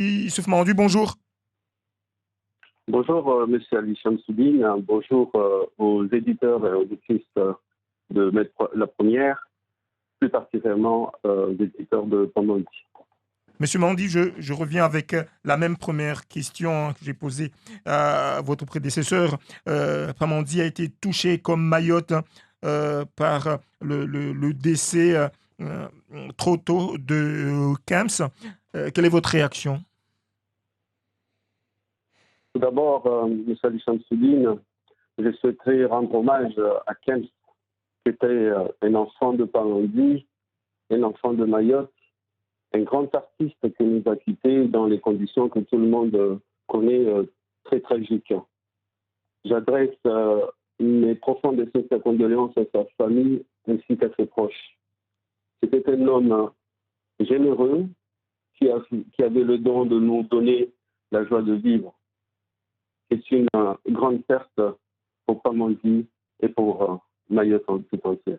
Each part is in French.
Youssouf Mandu, bonjour. Bonjour, Monsieur Ali Chamsoudine. Bonjour aux éditeurs et auditrices de la première, plus particulièrement aux éditeurs de Pamandi. Monsieur Mandi, je reviens avec la même première question que j'ai posée à votre prédécesseur. Pamandi a été touché comme Mayotte par le décès euh, trop tôt de Kams. Quelle est votre réaction? Tout d'abord, Monsieur Ali Chamsoudine, je souhaiterais rendre hommage à Ken, qui était un enfant de Pamandi, un enfant de Mayotte, un grand artiste qui nous a quittés dans les conditions que tout le monde connaît, très tragiques. J'adresse mes profondes et sincères condoléances à sa famille ainsi qu'à ses proches. C'était un homme généreux qui avait le don de nous donner la joie de vivre. C'est une grande perte pour Pamandi et pour Mayotte en tout entier.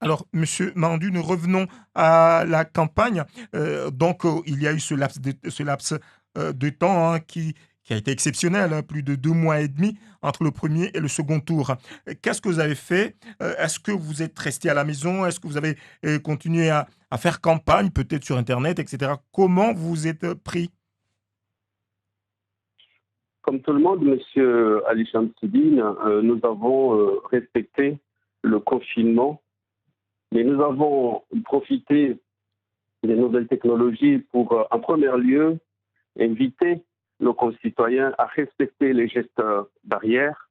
Alors, Monsieur Mandu, nous revenons à la campagne. Il y a eu ce laps de temps qui a été exceptionnel, hein, plus de 2 mois et demi entre le premier et le second tour. Qu'est-ce que vous avez fait? Est-ce que vous êtes resté à la maison? Est-ce que vous avez continué à faire campagne, peut-être sur Internet, etc. Comment vous vous êtes pris? Comme tout le monde, Monsieur Ali Chamsoudine, nous avons respecté le confinement, mais nous avons profité des nouvelles technologies pour, en premier lieu, inviter nos concitoyens à respecter les gestes barrières,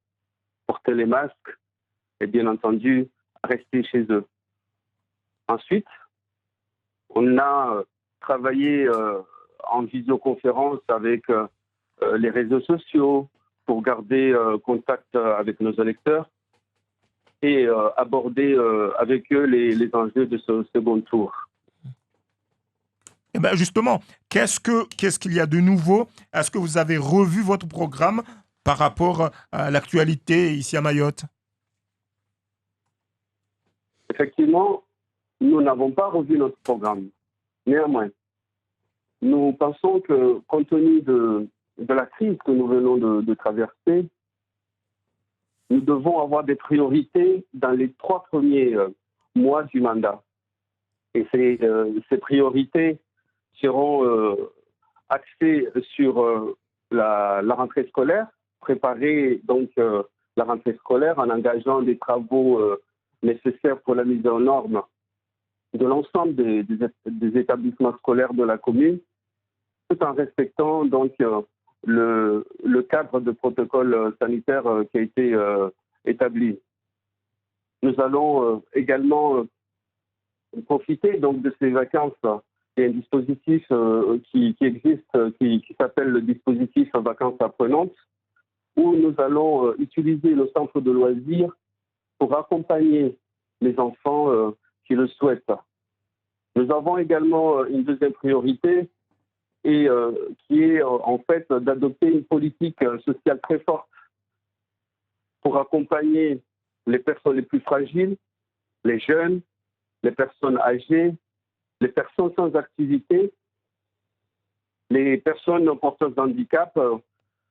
porter les masques et bien entendu rester chez eux. Ensuite, on a travaillé en visioconférence avec les réseaux sociaux pour garder contact avec nos électeurs et aborder avec eux les enjeux de ce second tour. Eh ben justement, qu'est-ce qu'il y a de nouveau? Est-ce que vous avez revu votre programme par rapport à l'actualité ici à Mayotte? Effectivement, nous n'avons pas revu notre programme. Néanmoins, nous pensons que compte tenu de la crise que nous venons de traverser, nous devons avoir des priorités dans les 3 premiers mois du mandat. Et ces priorités seront axées sur la rentrée scolaire, préparer donc la rentrée scolaire en engageant des travaux nécessaires pour la mise en norme de l'ensemble des établissements scolaires de la commune, tout en respectant donc le cadre de protocole sanitaire qui a été établi. Nous allons également profiter donc de ces vacances. Il y a un dispositif qui existe, qui s'appelle le dispositif vacances apprenantes, où nous allons utiliser le centre de loisirs pour accompagner les enfants qui le souhaitent. Nous avons également une deuxième priorité et qui est en fait d'adopter une politique sociale très forte pour accompagner les personnes les plus fragiles, les jeunes, les personnes âgées, les personnes sans activité, les personnes porteuses d'handicap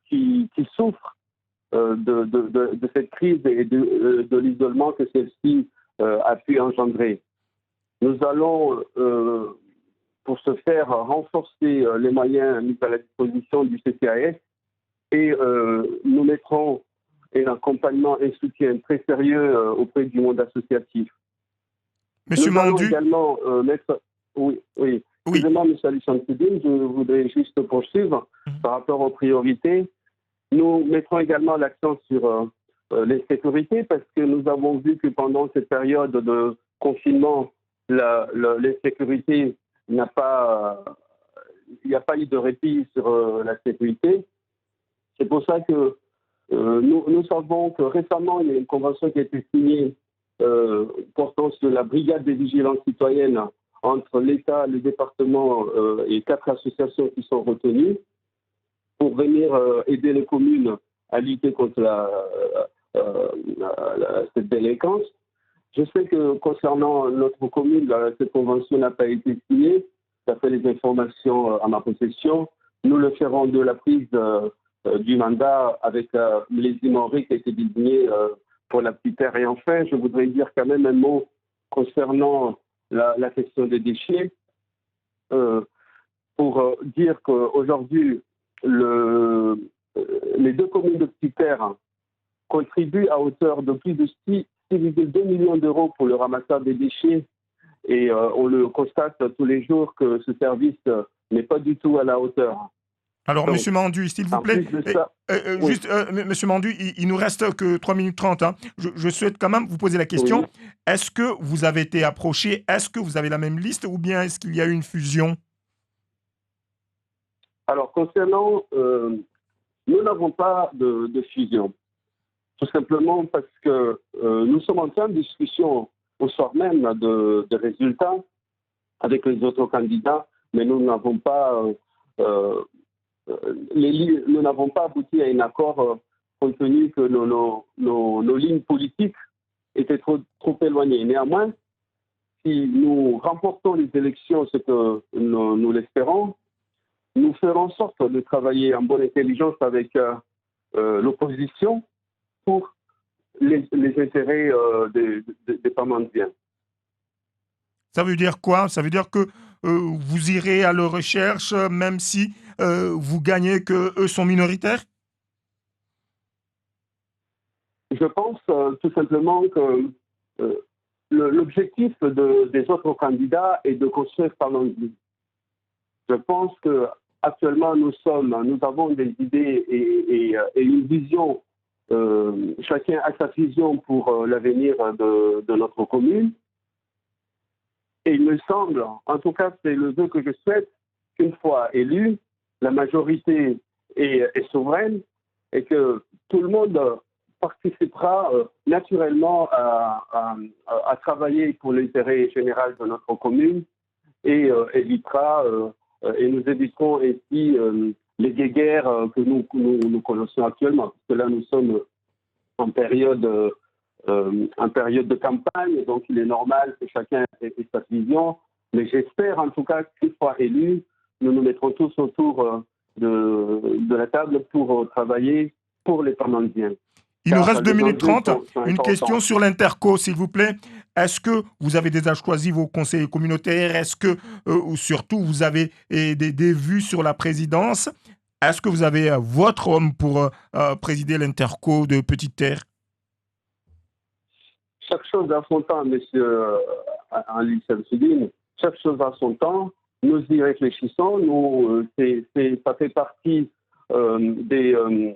qui souffrent de cette crise et de l'isolement que celle-ci a pu engendrer. Nous allons, pour ce faire, renforcer les moyens mis à la disposition du CCAS et nous mettrons un accompagnement et un soutien très sérieux auprès du monde associatif. Monsieur Nous allons Mandu, également mettre... Oui. oui. Excusez-moi, M. Ali Chamsoudine, je voudrais juste poursuivre par rapport aux priorités. Nous mettrons également l'accent sur l'insécurité parce que nous avons vu que pendant cette période de confinement, l'insécurité il n'y a pas eu de répit sur la sécurité. C'est pour ça que nous savons que récemment, il y a une convention qui a été signée portant sur la brigade des vigilances citoyennes entre l'État, le département et 4 associations qui sont retenues pour venir aider les communes à lutter contre cette délinquance. Je sais que concernant notre commune, cette convention n'a pas été signée, d'après les informations à ma possession. Nous le ferons de la prise du mandat avec les Imauris qui étaient désignés pour la petite terre. Et enfin, je voudrais dire quand même un mot concernant la question des déchets, pour dire qu'aujourd'hui, les deux communes de petite terre contribuent à hauteur de plus de 6,2 millions d'euros pour le ramassage des déchets. Et on le constate tous les jours que ce service n'est pas du tout à la hauteur. Alors, Donc, Monsieur Mandu, s'il vous en plaît, plus de ça, oui, juste, Monsieur Mandu, il nous reste que 3 minutes 30. Hein. Je souhaite quand même vous poser la question. oui. Est-ce que vous avez été approché? Est-ce que vous avez la même liste ou bien est-ce qu'il y a eu une fusion? Alors, concernant, nous n'avons pas de fusion. Tout simplement parce que nous sommes en train de discussion au soir même de résultats avec les autres candidats, mais nous n'avons pas, nous n'avons pas abouti à un accord compte tenu que nos lignes politiques étaient trop éloignées. Néanmoins, si nous remportons les élections, ce que nous l'espérons, nous ferons en sorte de travailler en bonne intelligence avec l'opposition pour les intérêts des Pamandiens. Ça veut dire quoi? Ça veut dire que vous irez à leur recherche même si vous gagnez que eux sont minoritaires? Je pense tout simplement que l'objectif des autres candidats est de construire Pamandzi. Je pense que actuellement nous avons des idées et une vision. Chacun a sa vision pour l'avenir de notre commune. Et il me semble, en tout cas c'est le vœu que je souhaite, qu'une fois élu, la majorité est souveraine et que tout le monde participera naturellement à travailler pour l'intérêt général de notre commune et et nous éviterons ainsi les guéguerres que nous connaissons actuellement. Parce que là, nous sommes en période de campagne, donc il est normal que chacun ait sa vision. Mais j'espère en tout cas qu'une fois élus, nous nous mettrons tous autour de la table pour travailler pour les Pamandiens. Il nous reste 2 Les minutes enjeux 30. sont Une question importants. sur l'Interco, s'il vous plaît. Est-ce que vous avez déjà choisi vos conseillers communautaires? Est-ce que, ou surtout, vous avez des vues sur la présidence? Est-ce que vous avez votre homme pour présider l'Interco de Petite Terre? Chaque chose a son temps, monsieur Ali Samsoudine. Chaque chose a son temps. Nous y réfléchissons. Ça fait partie de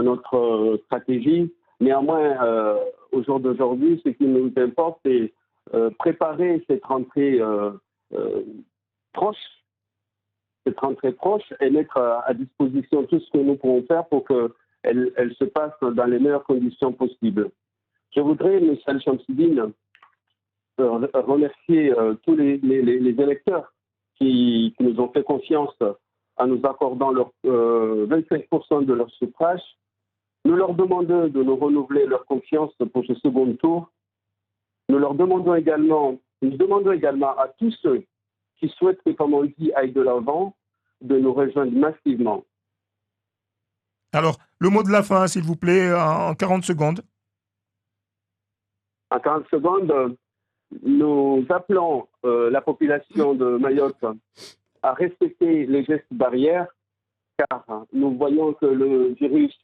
notre stratégie. Néanmoins, au jour d'aujourd'hui, ce qui nous importe, c'est préparer cette rentrée proche, et mettre à disposition tout ce que nous pouvons faire pour qu'elle se passe dans les meilleures conditions possibles. Je voudrais, M. Al-Shamsidine, remercier tous les électeurs qui nous ont fait confiance en nous accordant 25% de leur suffrage. Nous leur demandons de nous renouveler leur confiance pour ce second tour. Nous demandons également à tous ceux qui souhaitent que, comme on dit, aillent de l'avant, de nous rejoindre massivement. Alors, le mot de la fin, s'il vous plaît, en 40 secondes. En 40 secondes, nous appelons la population de Mayotte à respecter les gestes barrières, car nous voyons que le virus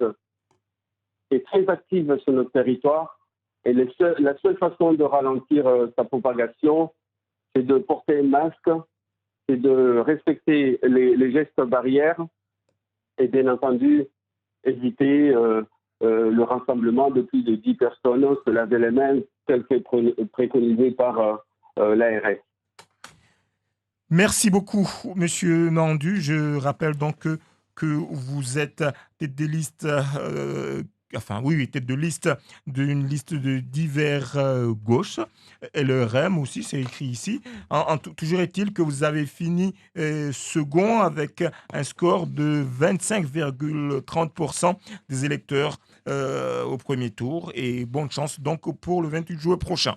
est très actif sur notre territoire et la seule façon de ralentir sa propagation, c'est de porter un masque, c'est de respecter les gestes barrières et bien entendu éviter le rassemblement de plus de 10 personnes, se laver les mains, tel que préconisé par l'ARS. Merci beaucoup, Monsieur Mandu. Je rappelle donc que vous êtes tête de liste, tête de liste d'une liste de divers gauches. LRM aussi, c'est écrit ici. Toujours est-il que vous avez fini second avec un score de 25,30% des électeurs au premier tour. Et bonne chance donc pour le 28 juin prochain.